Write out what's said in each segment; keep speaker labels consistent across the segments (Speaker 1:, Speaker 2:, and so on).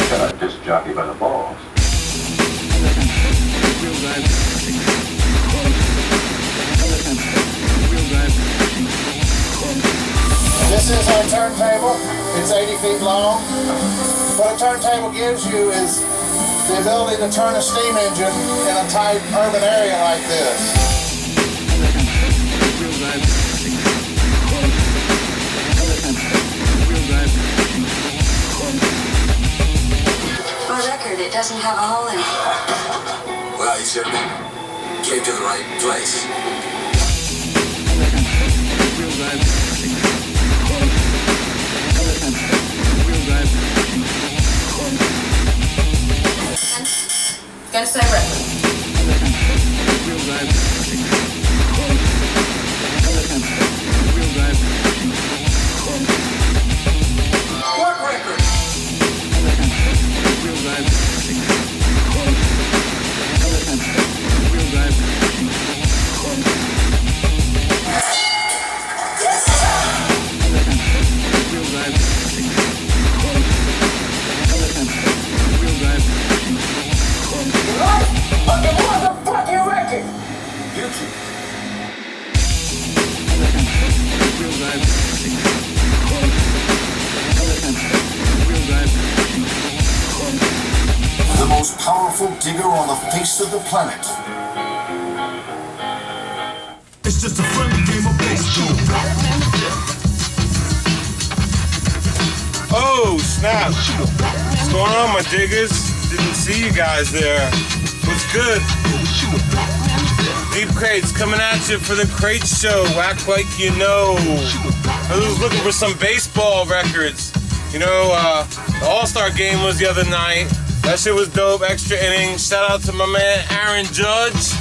Speaker 1: Got a disc jockey by the balls.
Speaker 2: This is our turntable. It's 80 feet long. What a turntable gives you is the ability to turn a steam engine in a tight urban area like this.
Speaker 3: For the record, it doesn't have a hole in it.
Speaker 4: Well, you certainly came to the right place.
Speaker 3: Gonna say record.
Speaker 4: What record?
Speaker 2: The most powerful digger on the face of the planet.
Speaker 5: It's just a friendly game of baseball.
Speaker 6: Oh, snap. What's going on, my diggers? Didn't see you guys there. What's good? Deep Crates coming at you for the CRATEShow. Whack like you know. I was looking for some baseball records. You know, the All-Star game was the other night. That shit was dope. Extra innings. Shout out to my man Aaron Judge,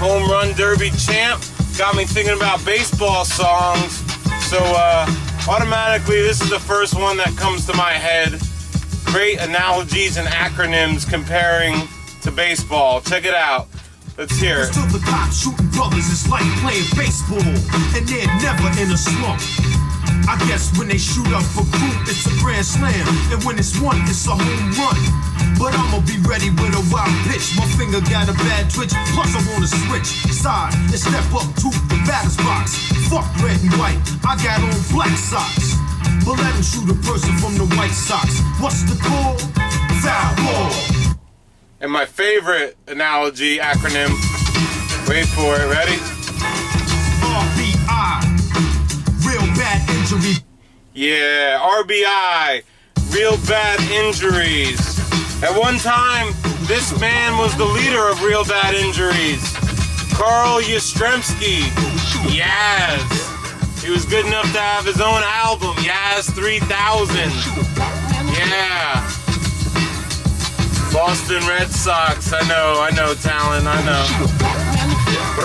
Speaker 6: HomeRun Derby champ. Got me thinking about baseball songs. So automatically, this is the first one that comes to my head. Great analogies and acronyms comparing to baseball. Check it out. Let's hear it.
Speaker 5: To the cops shooting brothers, it's like playing baseball, and they're never in a slump. I guess when they shoot up a group, it's a grand slam, and when it's one, it's a home run. But I'ma be ready with a wild pitch. My finger got a bad twitch, plus I wanna switch side and step up to the batter's box. Fuck red and white, I got on black socks. But let him shoot a person from the White Sox. What's the call? Foul ball.
Speaker 6: And my favorite analogy acronym, wait for it, ready?
Speaker 5: RBI, real bad injury.
Speaker 6: Yeah, RBI, real bad injuries. At one time, this man was the leader of real bad injuries. Carl Yastrzemski, Yaz. He was good enough to have his own album, Yaz 3000. Yeah. Boston Red Sox, I know talent, I know.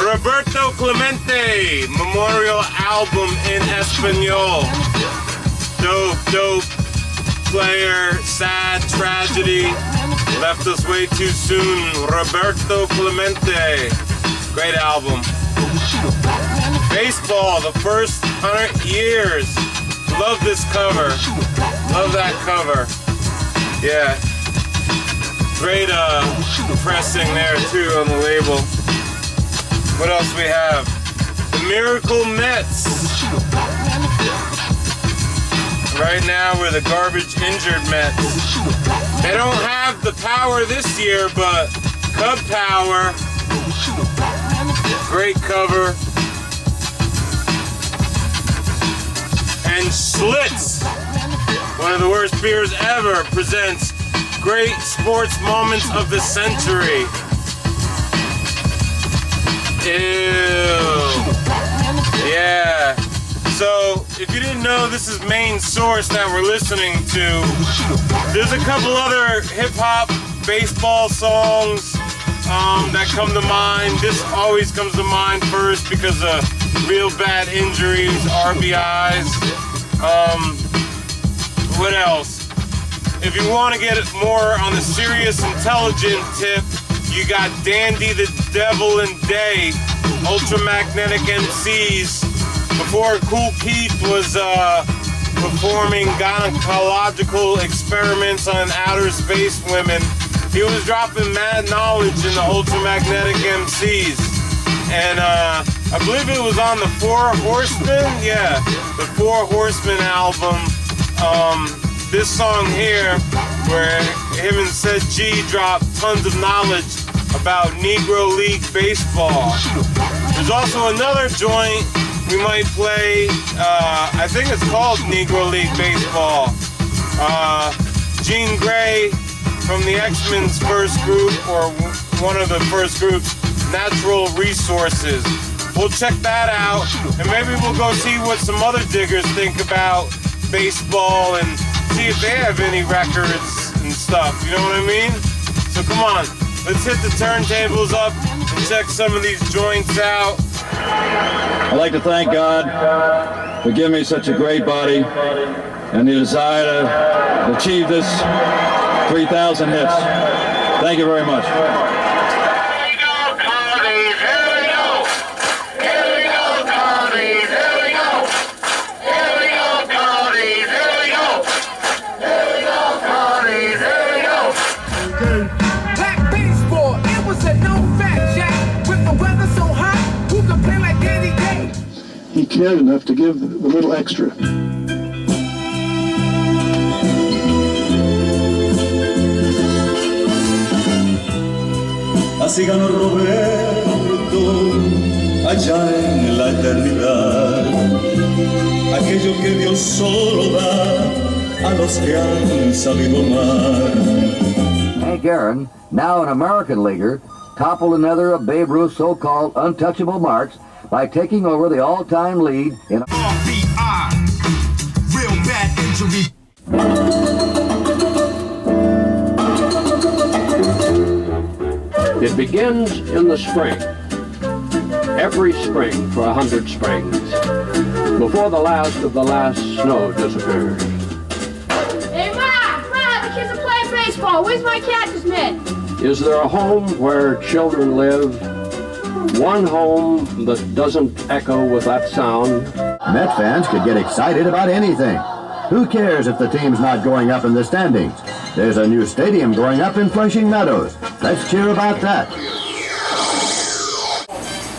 Speaker 6: Roberto Clemente, memorial album in Espanol. Dope player, sad tragedy, left us way too soon. Roberto Clemente, great album. Baseball, the first 100 years. Love this cover, love that cover. Yeah. Great pressing there too on the label. What else we have? The Miracle Mets. Right now we're the garbage injured Mets. They don't have the power this year, but Cub Power. Great cover. And Schlitz, one of the worst beers ever, presents Great Sports Moments of the Century. Ew. Yeah. So, if you didn't know, this is main source that we're listening to. There's a couple other hip-hop baseball songs that come to mind. This always comes to mind first because of real bad injuries, RBIs. What else? If you want to get it more on the serious, intelligent tip, you got Dandy the Devil and Day, Ultramagnetic MCs, before Cool Keith was performing gynecological experiments on outer space women, he was dropping mad knowledge in the Ultramagnetic MCs. And I believe it was on the Four Horsemen, yeah, the Four Horsemen album. This song here, where him and Said G dropped tons of knowledge about Negro League baseball. There's also another joint we might play, I think it's called Negro League Baseball. Jean Grey from the X-Men's first group, or one of the first groups, Natural Resources. We'll check that out, and maybe we'll go see what some other diggers think about baseball and see if they have any records and stuff, you know what I mean? So come on, let's hit the turntables up and check some of these joints out.
Speaker 7: I'd like to thank God for giving me such a great body and the desire to achieve this 3,000 hits. Thank you very much.
Speaker 8: He cared enough to give the little extra.
Speaker 9: Así ganó Roberto allá en la eternidad, aquello que Dios solo da a los que han sabido amar.
Speaker 10: Hank Aaron, now an American leaguer, toppled another of Babe Ruth's so-called untouchable marks by taking over the all-time lead in
Speaker 5: RBI, real bad injury.
Speaker 11: It begins in the spring, every spring for 100 springs, before the last of the last snow disappears.
Speaker 12: Hey, Ma! The kids are playing baseball. Where's my catcher's mitt?
Speaker 11: Is there a home where children live? One home that doesn't echo with that sound.
Speaker 13: Met fans could get excited about anything. Who cares if the team's not going up in the standings? There's a new stadium going up in Flushing Meadows. Let's cheer about that.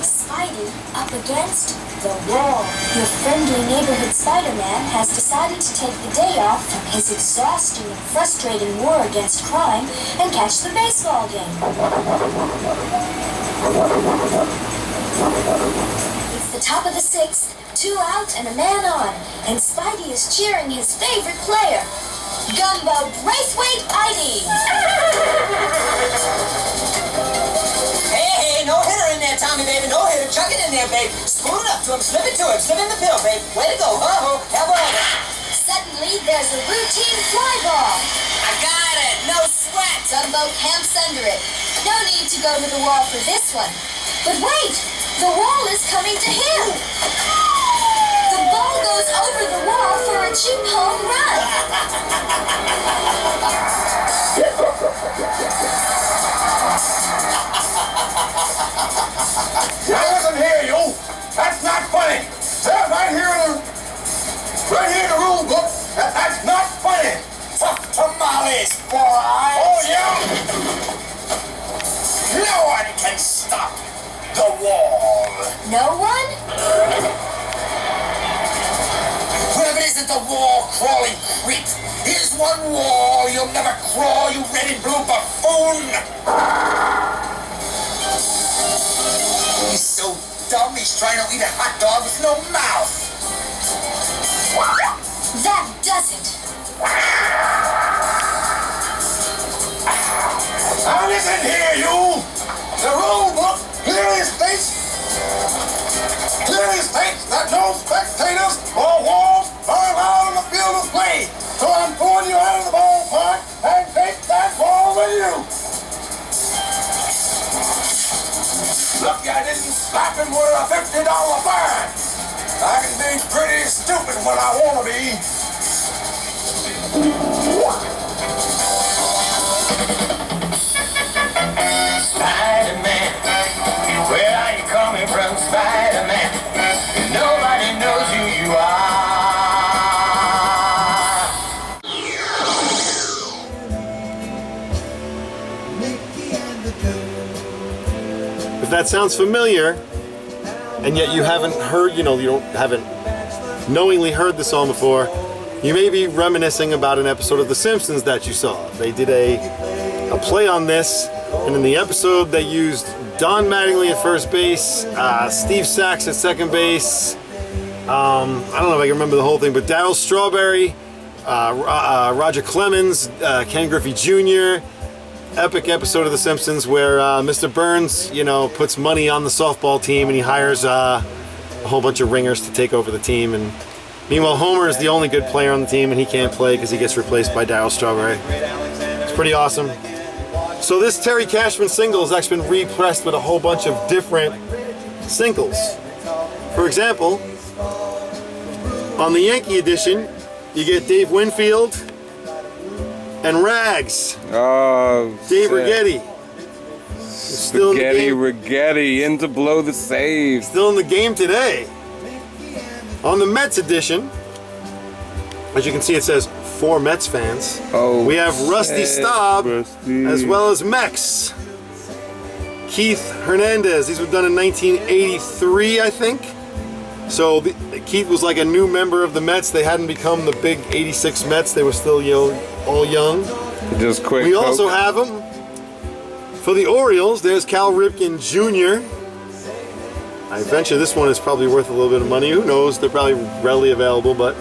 Speaker 14: Spidey up against the wall. Your friendly neighborhood Spider-Man has decided to take the day off from his exhausting and frustrating war against crime and catch the baseball game. It's the top of the sixth, 2 out and a man on, and Spidey is cheering his favorite player, Gumbo Braithwaite Idey.
Speaker 4: Hey, no hitter in there, Tommy, baby, no hitter. Chuck it in there, babe. Spoon it up to him, slip it to him, slip in the pill, babe. Way to go, ho-ho, have at it.
Speaker 14: Suddenly, there's a routine fly ball.
Speaker 4: I got it, no sweat.
Speaker 14: Gumbo camps under it. No need to go to the wall for this one. But wait, the wall is coming to him. The ball goes over the wall for a cheap home run.
Speaker 2: Now listen here, you. That's not funny. Says right here in the rule book that that's not funny.
Speaker 4: Fuck tamales, boy.
Speaker 2: Oh, yeah?
Speaker 4: No one can stop the wall.
Speaker 14: No one?
Speaker 4: Whatever it isn't the wall-crawling creep. Here's one wall you'll never crawl, you red and blue buffoon. He's so dumb, he's trying to eat a hot dog with no mouth.
Speaker 14: That does it.
Speaker 2: Now listen here, you. The rule book clearly states that no spectators or walls are allowed on the field of play. So I'm pulling you out of the ballpark and take that ball with you. Lucky I didn't slap him with a $50 fine. I can be pretty stupid when I want to be.
Speaker 4: Spider-Man, where are you coming from, Spider-Man? Nobody knows.
Speaker 15: If that sounds familiar, and yet you haven't heard, haven't knowingly heard the song before, you may be reminiscing about an episode of The Simpsons that you saw. They did a play on this, and in the episode they used Don Mattingly at first base, Steve Sachs at second base, I don't know if I can remember the whole thing, but Darryl Strawberry, Roger Clemens, Ken Griffey Jr., epic episode of The Simpsons where Mr. Burns, puts money on the softball team and he hires a whole bunch of ringers to take over the team. And meanwhile, Homer is the only good player on the team and he can't play because he gets replaced by Darryl Strawberry. It's pretty awesome. So this Terry Cashman single has actually been repressed with a whole bunch of different singles. For example, on the Yankee edition, you get Dave Winfield and Rags.
Speaker 6: Oh,
Speaker 15: Dave Righetti. Still in the game.
Speaker 6: Righetti in to blow the save.
Speaker 15: Still in the game today. On the Mets edition, as you can see, it says for Mets fans.
Speaker 6: Oh,
Speaker 15: we have Rusty Staub as well as Mex. Keith Hernandez. These were done in 1983, I think. So Keith was like a new member of the Mets. They hadn't become the big 86 Mets. They were still all young.
Speaker 6: Just quick.
Speaker 15: We also have them for the Orioles. There's Cal Ripken Jr. I venture this one is probably worth a little bit of money. Who knows? They're probably readily available. But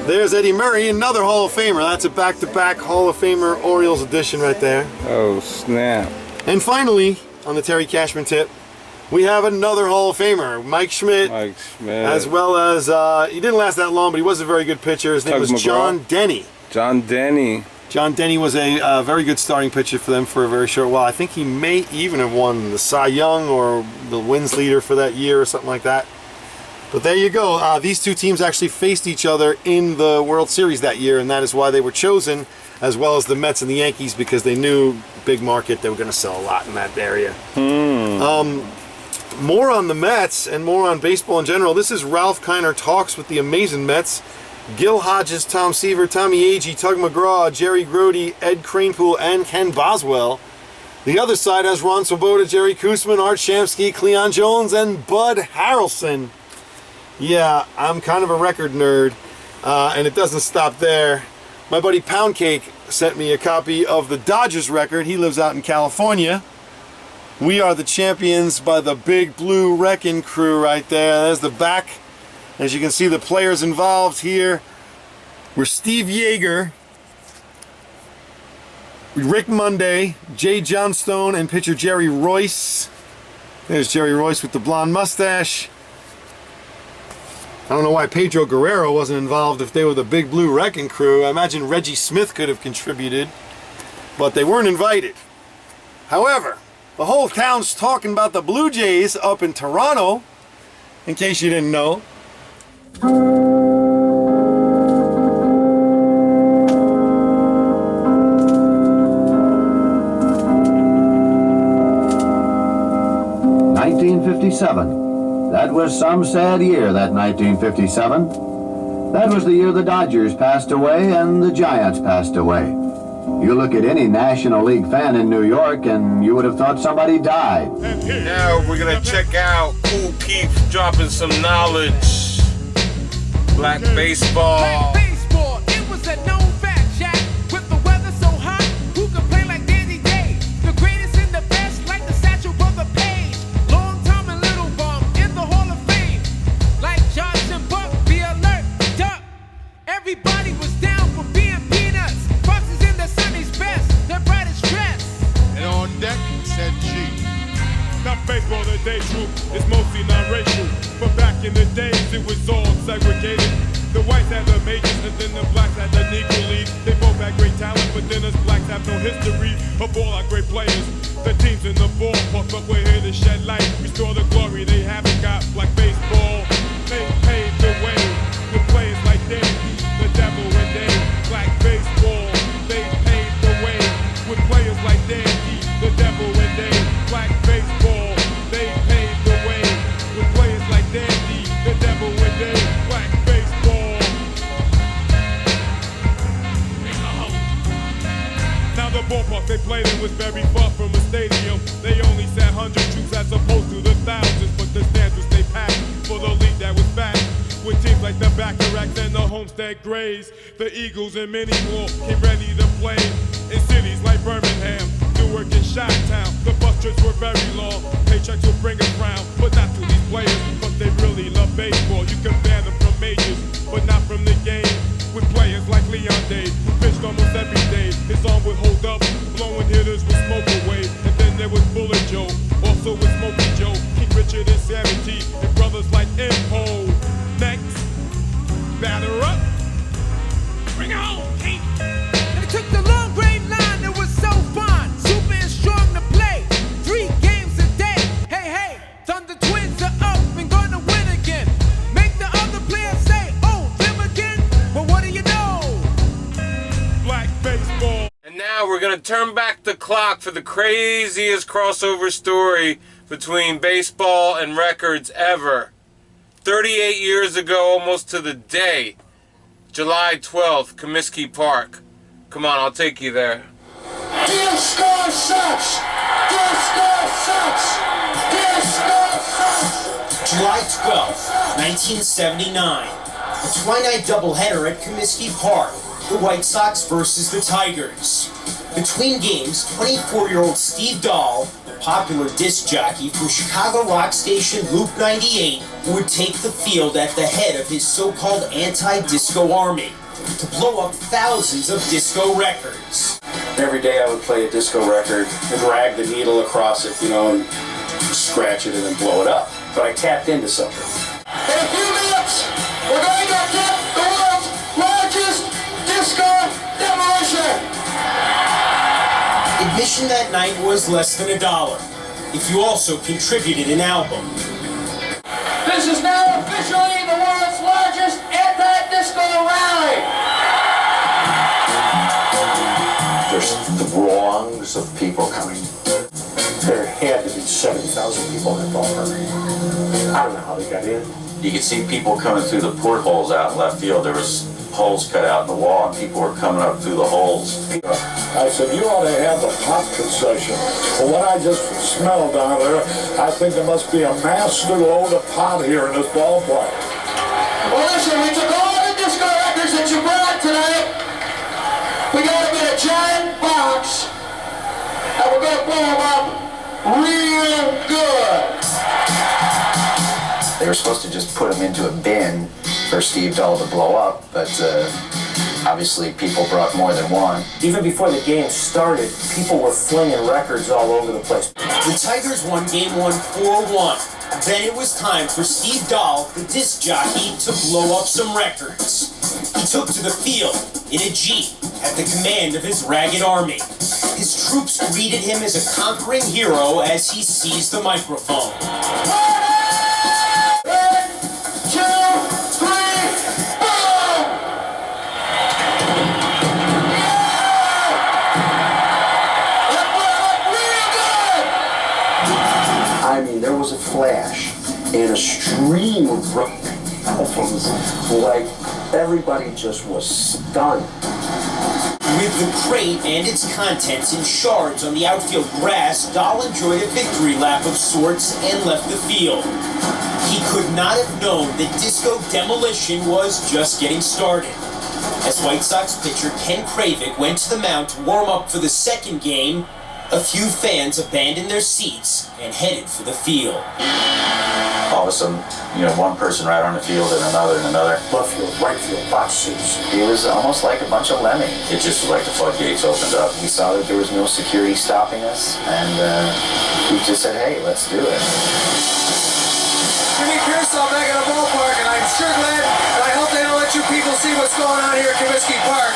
Speaker 15: there's Eddie Murray, another Hall of Famer. That's a back-to-back Hall of Famer Orioles edition right there.
Speaker 6: Oh, snap.
Speaker 15: And finally, on the Terry Cashman tip, we have another Hall of Famer, Mike Schmidt, as well as, he didn't last that long, but he was a very good pitcher. His name was John Denny.
Speaker 6: John Denny.
Speaker 15: John Denny was a very good starting pitcher for them for a very short while. I think he may even have won the Cy Young or the wins leader for that year or something like that. But there you go. These two teams actually faced each other in the World Series that year, and that is why they were chosen, as well as the Mets and the Yankees, because they knew big market, they were going to sell a lot in that area. More on the Mets and more on baseball in general. This is Ralph Kiner Talks with the Amazing Mets. Gil Hodges, Tom Seaver, Tommy Agee, Tug McGraw, Jerry Grody, Ed Kranepool, and Ken Boswell. The other side has Ron Swoboda, Jerry Koosman, Art Shamsky, Cleon Jones, and Bud Harrelson. Yeah, I'm kind of a record nerd, and it doesn't stop there. My buddy Pound Cake sent me a copy of the Dodgers record. He lives out in California. We Are the Champions by the Big Blue Wrecking Crew right there. There's the back. As you can see, the players involved here were Steve Yeager, Rick Monday, Jay Johnstone, and pitcher Jerry Royce. There's Jerry Royce with the blonde mustache. I don't know why Pedro Guerrero wasn't involved if they were the Big Blue Wrecking Crew. I imagine Reggie Smith could have contributed, but they weren't invited. However, the whole town's talking about the Blue Jays up in Toronto, in case you didn't know.
Speaker 13: (1957). That was some sad year, that 1957. That was the year the Dodgers passed away and the Giants passed away. You look at any National League fan in New York and you would have thought somebody died.
Speaker 6: Now we're gonna check out Cool Keith dropping some knowledge. Black baseball.
Speaker 16: Black baseball, it was a known fact, Jack. With the weather so hot, who could play like Danny Day? The greatest and the best, like the Satchel Brother Page. Long Tom and Little Bum in the Hall of Fame. Like Josh and Buck, be alert, duck. Everybody was down for being peanuts. Foxes in their Sunday's best, their brightest dress.
Speaker 17: And on deck, said G. Not baseball today, true. It's mostly non-racial. But back in the days, it was all segregated. The whites had the majors, and then the blacks had the Negro League. They both had great talent, but then us blacks have no history of all our great players. The teams in the ballpark, but we're here to shed light. Restore the glory they haven't got. Black baseball, they paved the way. With players like Danny, the Devil, and Dave. Black baseball, they paved the way. With players like Danny, the Devil, and Dave. Black baseball, they paved the way. With players like Dandy, the Devil, and Dave. Black baseball. Now the ballpark they played in was very far from a stadium. They only sat 100 troops as a realms that graze. The Eagles and many more came ready to play. In cities like Birmingham, Newark and Chi-Town, the bus trips were very long. Paychecks will bring us round, but not to these players. But they really love baseball. You can ban them from majors, but not from the game. With players like Leon Day, who pitched almost every day. His arm would hold up, blowing hitters with smoke away. And then there was Bullet Joe, also with Smokey Joe, King Richard and Sammy T, and brothers like Impo. Next, batter up. Bring it home, King.
Speaker 16: They took the long grade line, it was so fun. Super and strong to play, 3 games a day. Hey, hey, Thunder Twins are up and gonna win again. Make the other players say, oh, them again? But what do you know?
Speaker 17: Black baseball.
Speaker 6: And now we're going to turn back the clock for the craziest crossover story between baseball and records ever. 38 years ago, almost to the day, July 12th, Comiskey Park. Come on, I'll take you there.
Speaker 4: Disco sucks! Disco sucks! Disco sucks! July 12th, 1979. A twilight doubleheader at Comiskey Park. The White Sox versus the Tigers. Between games, 24-year-old Steve Dahl, the popular disc jockey for Chicago rock station Loop 98, would take the field at the head of his so-called anti-disco army to blow up thousands of disco records.
Speaker 18: Every day I would play a disco record and drag the needle across it, and scratch it and then blow it up. But I tapped into something.
Speaker 4: In a few minutes, we're going to attempt the world's largest disco demolition. Admission that night was less than $1 if you also contributed an album. This is now officially the world's largest anti-disco rally.
Speaker 18: There's the wrongs of people coming. There had to be 70,000 people in that ballpark. I don't know how they got in.
Speaker 1: You could see people coming through the portholes out in left field. There was holes cut out in the wall, and people were coming up through the holes.
Speaker 19: I said, you ought to have the pot concession. Well, what I just smelled down there, I think there must be a master load of pot here in this ballpark.
Speaker 4: Well, listen, we took all the disco records that you brought tonight. We got them in a giant box, and we're going to blow them up real good.
Speaker 1: They were supposed to just put them into a bin for Steve Dahl to blow up, but obviously people brought more than one.
Speaker 18: Even before the game started, people were flinging records all over the place.
Speaker 4: The Tigers won Game 1 4-1. Then it was time for Steve Dahl, the disc jockey, to blow up some records. He took to the field in a Jeep at the command of his ragged army. His troops greeted him as a conquering hero as he seized the microphone. 1, 2, 3, boom!
Speaker 18: I mean, there was a flash and a stream of things. Like, everybody just was stunned.
Speaker 4: With the crate and its contents in shards on the outfield grass, Dahl enjoyed a victory lap of sorts and left the field. He could not have known that disco demolition was just getting started. As White Sox pitcher Ken Kravick went to the mound to warm up for the second game, a few fans abandoned their seats and headed for the field.
Speaker 1: All of a sudden, one person right on the field and another and another.
Speaker 18: Left field, right field, box seats.
Speaker 1: It was almost like a bunch of lemmings. It just was like the floodgates opened up. We saw that there was no security stopping us, and we just said, hey, let's do it.
Speaker 4: Jimmy Pearsall back at the ballpark, and I'm sure glad, and I hope they don't let you people see what's going on here at Comiskey Park.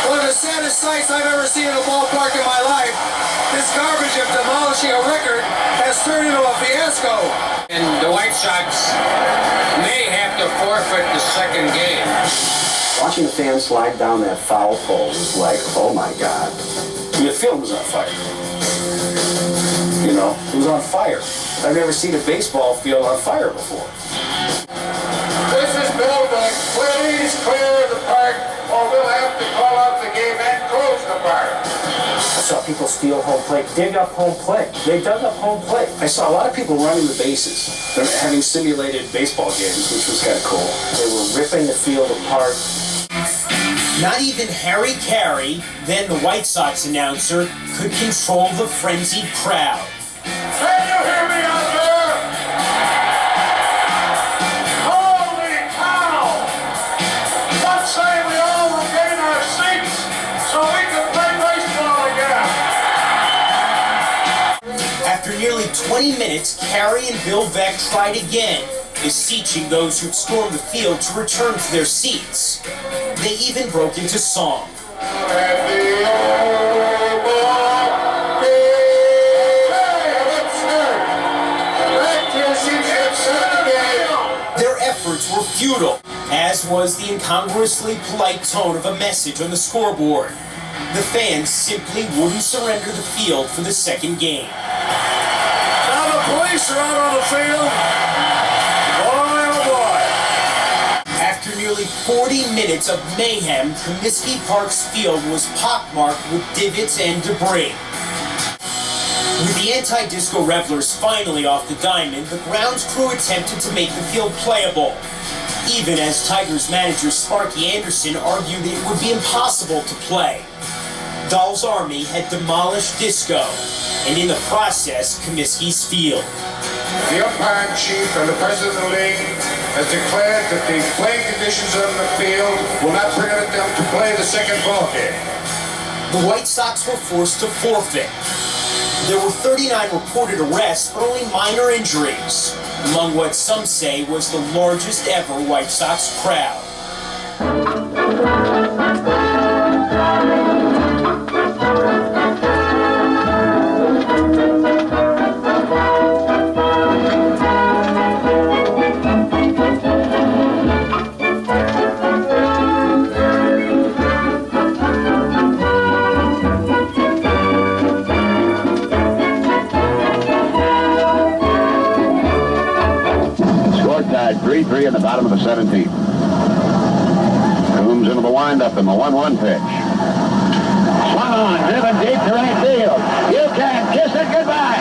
Speaker 4: One of the saddest sights I've ever seen in a ballpark in my life. This garbage of demolishing a record has turned into a fiasco.
Speaker 20: And the White Sox may have to forfeit the second game.
Speaker 18: Watching the fans slide down that foul pole was like, oh my God.
Speaker 1: The field was on fire.
Speaker 18: It was on fire. I've never seen a baseball field on fire before.
Speaker 4: This is Millbank. Please clear the park, or we'll have to call out the game and close the park.
Speaker 18: I saw people steal home plate, dig up home plate. They dug up home plate. I saw a lot of people running the bases. They're having simulated baseball games, which was kind of cool. They were ripping the field apart,
Speaker 4: Not even Harry Carey, then the White Sox announcer, could control the frenzied crowd.
Speaker 19: Can you hear me out there? Holy cow! What say we all regain our seats so we can play baseball again?
Speaker 4: After nearly 20 minutes, Carey and Bill Veeck tried again, beseeching those who'd stormed the field to return to their seats. They even broke into song. Their efforts were futile, as was the incongruously polite tone of a message on the scoreboard. The fans simply wouldn't surrender the field for the second game.
Speaker 19: Now the police are out on the field. Boy, oh boy.
Speaker 4: After nearly 40 minutes of mayhem, Comiskey Park's field was pockmarked with divots and debris. With the anti-disco revelers finally off the diamond, the grounds crew attempted to make the field playable, even as Tigers manager Sparky Anderson argued it would be impossible to play. Doll's Army had demolished disco, and in the process, Comiskey's field.
Speaker 19: The umpire chief and the president of the league has declared that the playing conditions on the field will not permit them to play the second ball game.
Speaker 4: The White Sox were forced to forfeit. There were 39 reported arrests, but only minor injuries, among what some say was the largest ever White Sox crowd.
Speaker 13: Tied 3-3 in the bottom of the 17th. Coombs into the windup in the 1-1 pitch. Swung on, driven deep to right field. You can kiss it goodbye.